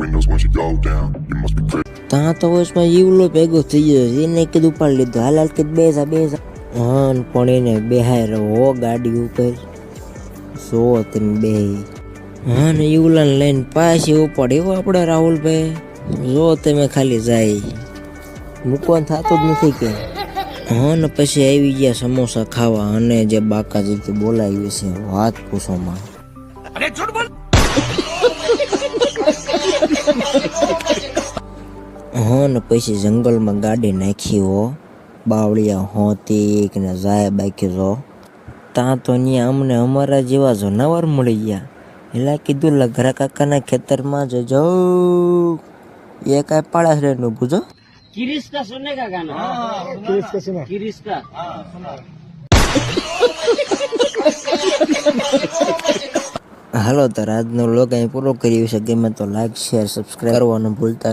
windows once you go down. You must be crazy. ત્યાં તો વર્ષમાં ઈવલો ભેગો થઈ ગયો એને કીધું ઉપાડ લીધો હાલ કે બેસા હા પણ એને બેહાય રહો ગાડી ઉપર સો તમે બે હા ને ઈવલાને લઈને પાછી ઉપાડ એવો આપણે રાહુલભાઈ જો તમે ખાલી જાય મૂકવાનું થતું જ નથી કે હા ને પછી આવી ગયા સમોસા ખાવા અને જે બાકાજીથી બોલાવ્યું છે વાત પૂછોમાં હા ને પછી જંગલમાં ગાડી નાખી હો બાવળિયા હોતી કે ને જાય બાકી જો ત્યાં તો ત્યાં અમને અમારા જેવા જનાવર મળી ગયા એટલે કીધું લઘરા કાકાના ખેતરમાં જજો એ કાંઈ પાડા છે નું પૂછો किरिस का सुनने का गाना किरिस का सुना किरिस का હાલો તો આજનો વ્લોગ અહીં પૂરો કર્યો છે ગમે તો લાઈક શેર સબસ્ક્રાઈબ કરવાનું ભૂલતા